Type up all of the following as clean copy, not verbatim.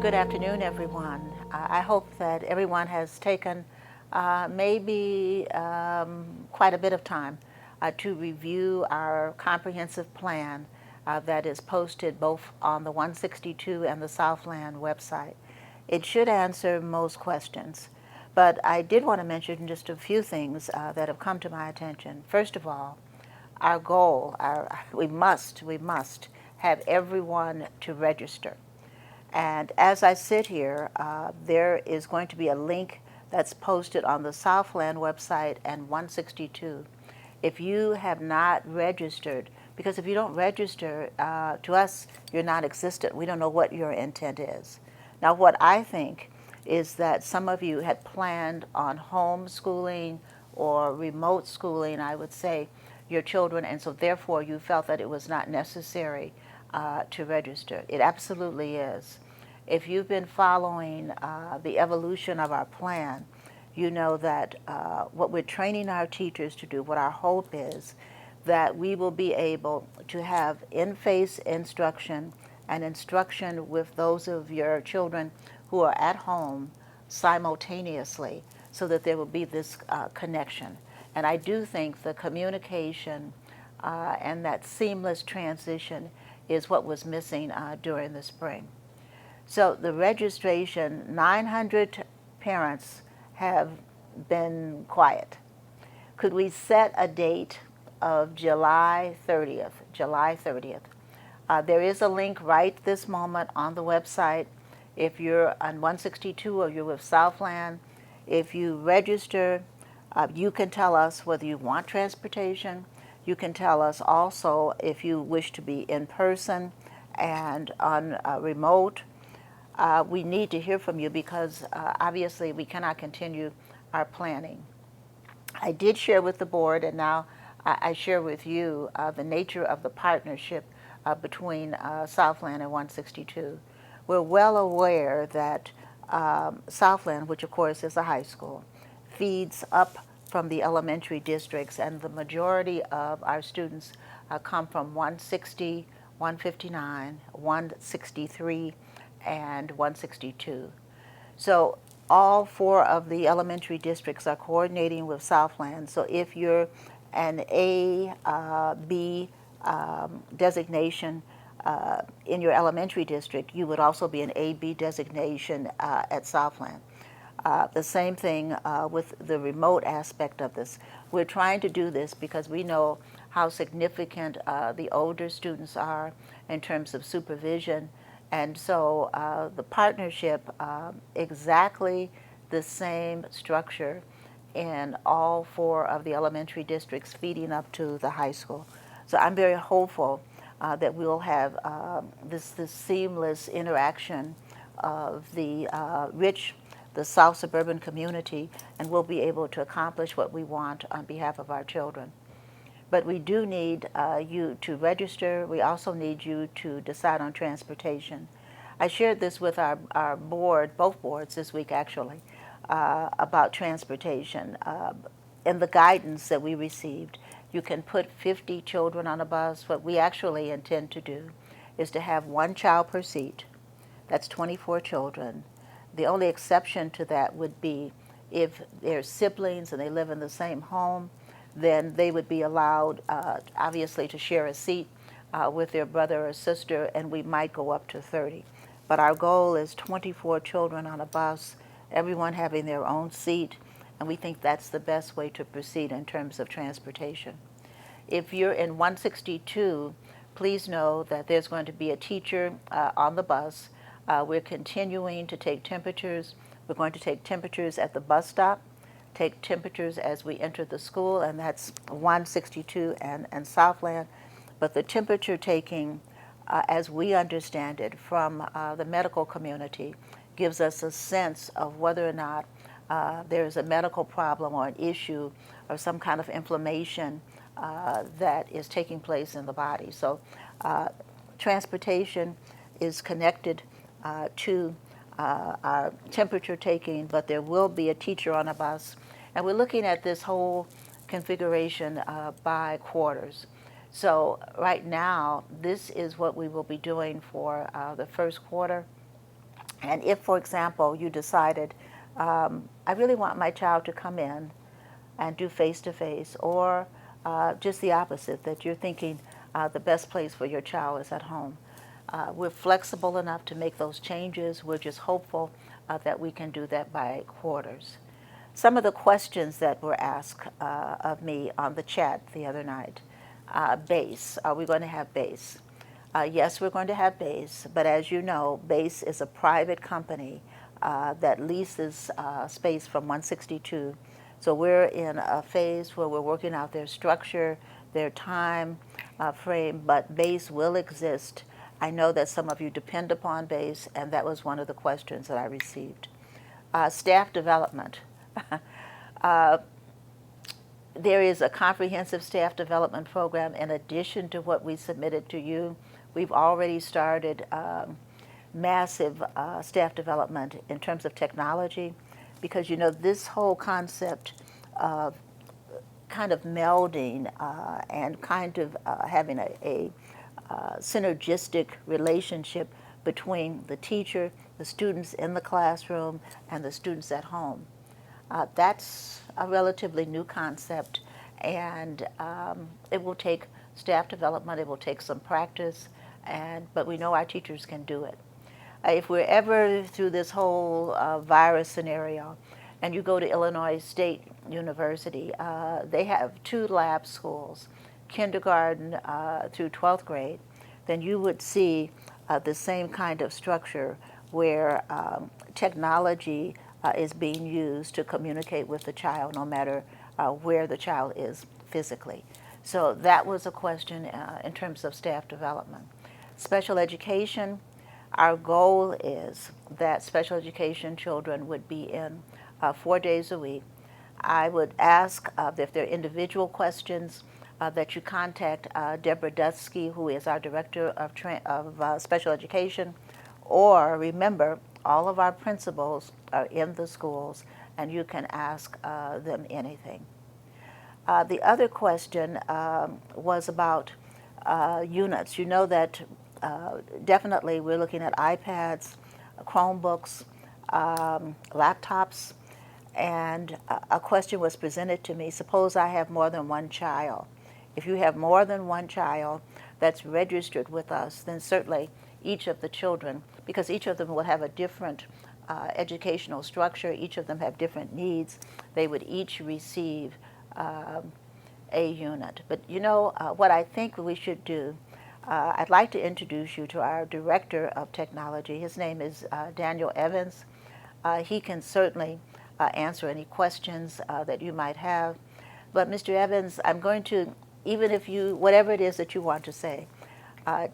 Good afternoon, everyone. I hope that everyone has taken maybe quite a bit of time to review our comprehensive plan that is posted both on the 162 and the Southland website. It should answer most questions, but I did want to mention just a few things that have come to my attention. First of all, our goal, we must have everyone to register. And as I sit here, there is going to be a link that's posted on the Southland website and 162. If you have not registered, because if you don't register, to us, you're not existent. We don't know what your intent is. Now, what I think is that some of you had planned on homeschooling or remote schooling, I would say, your children, and so therefore you felt that it was not necessary to register. It absolutely is. If you've been following the evolution of our plan, you know that what we're training our teachers to do, what our hope is, that we will be able to have in-face instruction and instruction with those of your children who are at home simultaneously, so that there will be this connection. And I do think the communication and that seamless transition is what was missing during the spring. So the registration, 900 parents have been quiet. Could we set a date of July 30th? July 30th. There is a link right this moment on the website. If you're on 162 or you're with Southland, if you register, you can tell us whether you want transportation. You can tell us also if you wish to be in person and on remote. We need to hear from you because obviously we cannot continue our planning. I did share with the board, and now I share with you the nature of the partnership between Southland and 162. We're well aware that Southland, which of course is a high school, feeds up from the elementary districts, and the majority of our students come from 160, 159, 163, and 162. So all four of the elementary districts are coordinating with Southland. So if you're an A, B designation in your elementary district, you would also be an A-B designation at Southland. The same thing with the remote aspect of this. We're trying to do this because we know how significant the older students are in terms of supervision. And so the partnership, exactly the same structure in all four of the elementary districts feeding up to the high school. So I'm very hopeful that we'll have this seamless interaction of the the South suburban community, and we'll be able to accomplish what we want on behalf of our children. But we do need you to register. We also need you to decide on transportation. I shared this with our board, both boards this week actually, about transportation. In the guidance that we received, you can put 50 children on a bus. What we actually intend to do is to have one child per seat. That's 24 children. The only exception to that would be if they're siblings and they live in the same home, then they would be allowed, obviously, to share a seat with their brother or sister, and we might go up to 30. But our goal is 24 children on a bus, everyone having their own seat, and we think that's the best way to proceed in terms of transportation. If you're in 162, please know that there's going to be a teacher on the bus. We're continuing to take temperatures. We're going to take temperatures at the bus stop, take temperatures as we enter the school, and that's 162 and Southland. But the temperature taking, as we understand it from the medical community, gives us a sense of whether or not there's a medical problem or an issue or some kind of inflammation that is taking place in the body. So transportation is connected to our temperature taking, but there will be a teacher on a bus. And we're looking at this whole configuration by quarters. So right now, this is what we will be doing for the first quarter. And if, for example, you decided, I really want my child to come in and do face-to-face, or just the opposite, that you're thinking the best place for your child is at home. We're flexible enough to make those changes. We're just hopeful that we can do that by quarters. Some of the questions that were asked of me on the chat the other night. BASE, are we going to have BASE? Yes, we're going to have BASE, but as you know, BASE is a private company that leases space from 162. So we're in a phase where we're working out their structure, their time frame, but BASE will exist. I know that some of you depend upon BASE, and that was one of the questions that I received. Staff development. There is a comprehensive staff development program in addition to what we submitted to you. We've already started massive staff development in terms of technology, because you know this whole concept of kind of melding and kind of having a synergistic relationship between the teacher, the students in the classroom, and the students at home. That's a relatively new concept, and it will take staff development, it will take some practice, but we know our teachers can do it. If we're ever through this whole virus scenario, and you go to Illinois State University, they have 2 lab schools, kindergarten through 12th grade, then you would see the same kind of structure where technology is being used to communicate with the child no matter where the child is physically. So that was a question in terms of staff development. Special education, our goal is that special education children would be in 4 days a week. I would ask if there are individual questions that you contact Deborah Dusky, who is our Director of Special Education, or remember, all of our principals are in the schools, and you can ask them anything. The other question was about units. You know that definitely we're looking at iPads, Chromebooks, laptops, and a question was presented to me. Suppose I have more than one child. If you have more than one child that's registered with us, then certainly each of the children, because each of them will have a different educational structure, each of them have different needs, they would each receive a unit. But you know what I think we should do, I'd like to introduce you to our Director of Technology. His name is Daniel Evans. He can certainly answer any questions that you might have. But Mr. Evans, I'm going to, even if you, whatever it is that you want to say,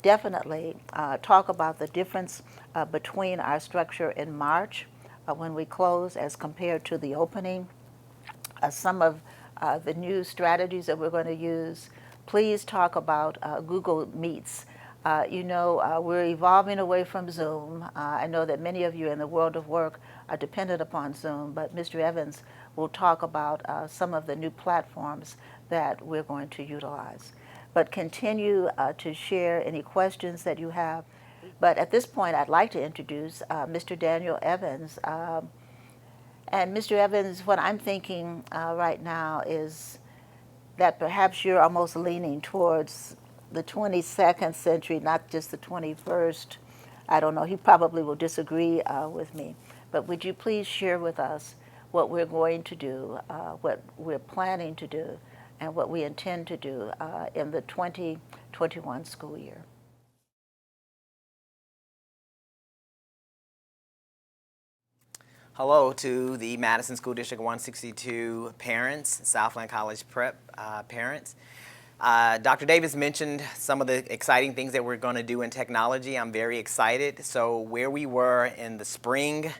definitely talk about the difference between our structure in March when we close as compared to the opening, some of the new strategies that we're going to use. Please talk about Google Meets. You know, we're evolving away from Zoom. I know that many of you in the world of work are dependent upon Zoom, but Mr. Evans will talk about some of the new platforms that we're going to utilize. But continue to share any questions that you have. But at this point, I'd like to introduce Mr. Daniel Evans. And Mr. Evans, what I'm thinking right now is that perhaps you're almost leaning towards the 22nd century, not just the 21st. I don't know, he probably will disagree with me. But would you please share with us what we're going to do, what we're planning to do, and what we intend to do in the 2021 school year? Hello to the Matteson School District 162 parents, Southland College Prep parents. Dr. Davis mentioned some of the exciting things that we're going to do in technology. I'm very excited. So where we were in the spring,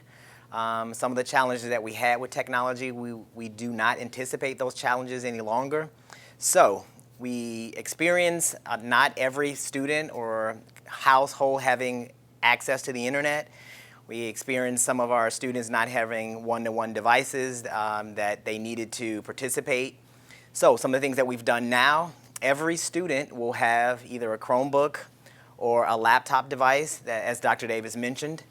some of the challenges that we had with technology, we do not anticipate those challenges any longer. So we experience not every student or household having access to the internet. We experienced some of our students not having one-to-one devices that they needed to participate. So some of the things that we've done now, every student will have either a Chromebook or a laptop device, that, as Dr. Davis mentioned.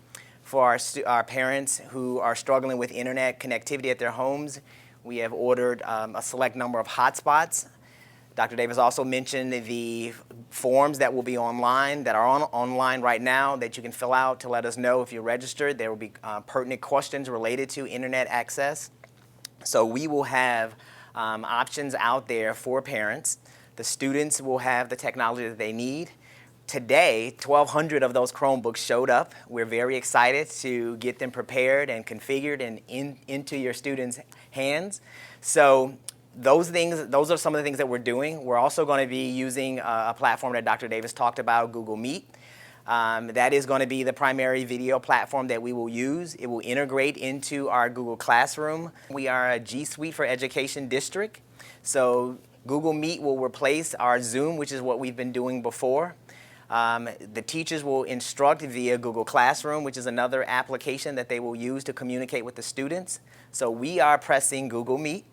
For our parents who are struggling with internet connectivity at their homes, we have ordered a select number of hotspots. Dr. Davis also mentioned the forms that will be online, that are online right now, that you can fill out to let us know if you're registered. There will be pertinent questions related to internet access. So we will have options out there for parents. The students will have the technology that they need. Today, 1,200 of those Chromebooks showed up. We're very excited to get them prepared and configured and into your students' hands. So those are some of the things that we're doing. We're also going to be using a platform that Dr. Davis talked about, Google Meet. That is going to be the primary video platform that we will use. It will integrate into our Google Classroom. We are a G Suite for Education district, so Google Meet will replace our Zoom, which is what we've been doing before. The teachers will instruct via Google Classroom, which is another application that they will use to communicate with the students. So we are pressing Google Meet.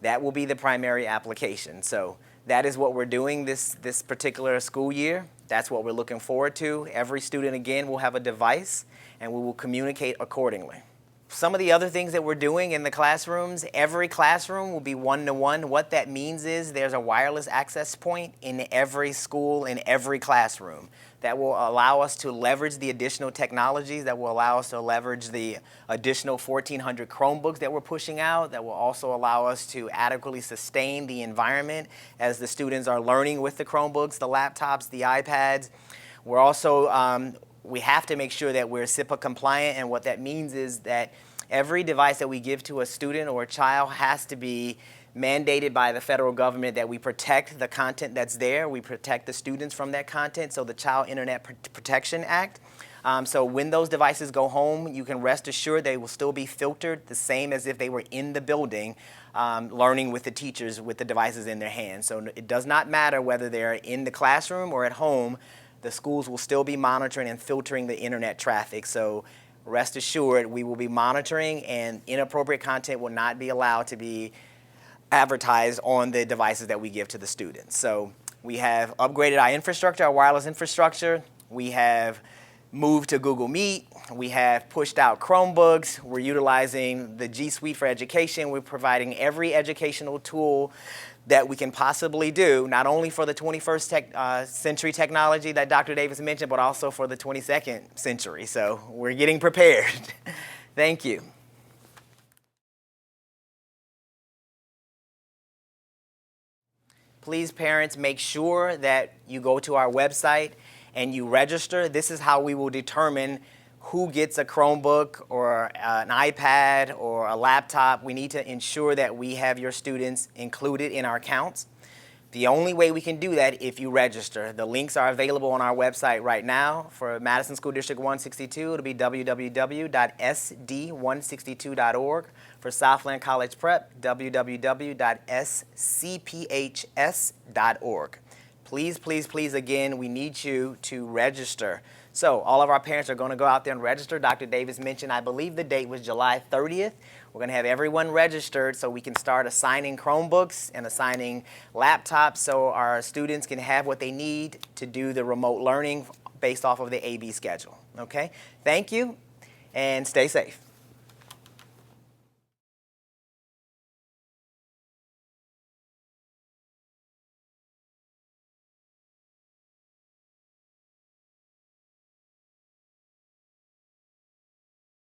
That will be the primary application. So that is what we're doing this particular school year. That's what we're looking forward to. Every student, again, will have a device, and we will communicate accordingly. Some of the other things that we're doing in the classrooms, every classroom will be one-to-one. What that means is there's a wireless access point in every school, in every classroom. That will allow us to leverage the additional technologies, that will allow us to leverage the additional 1,400 Chromebooks that we're pushing out, that will also allow us to adequately sustain the environment as the students are learning with the Chromebooks, the laptops, the iPads. We're also, we have to make sure that we're SIPA compliant, and what that means is that every device that we give to a student or a child has to be mandated by the federal government, that we protect the content that's there, we protect the students from that content, so the Child Internet Protection Act. So when those devices go home, you can rest assured they will still be filtered the same as if they were in the building learning with the teachers with the devices in their hands. So it does not matter whether they're in the classroom or at home, the schools will still be monitoring and filtering the internet traffic. So rest assured we will be monitoring, and inappropriate content will not be allowed to be advertised on the devices that we give to the students. So we have upgraded our infrastructure, our wireless infrastructure. We have moved to Google Meet. We have pushed out Chromebooks. We're utilizing the G Suite for Education. We're providing every educational tool that we can possibly do, not only for the 21st century technology that Dr. Davis mentioned, but also for the 22nd century. So we're getting prepared. Thank you. Please, parents, make sure that you go to our website and you register. This is how we will determine who gets a Chromebook or an iPad or a laptop. We need to ensure that we have your students included in our counts. The only way we can do that if you register. The links are available on our website right now. For Matteson School District 162, it'll be www.sd162.org. For Southland College Prep, www.scphs.org. Please, please, please, again, we need you to register. So all of our parents are going to go out there and register. Dr. Davis mentioned, I believe the date was July 30th. We're going to have everyone registered so we can start assigning Chromebooks and assigning laptops so our students can have what they need to do the remote learning based off of the AB schedule. Okay? Thank you, and stay safe.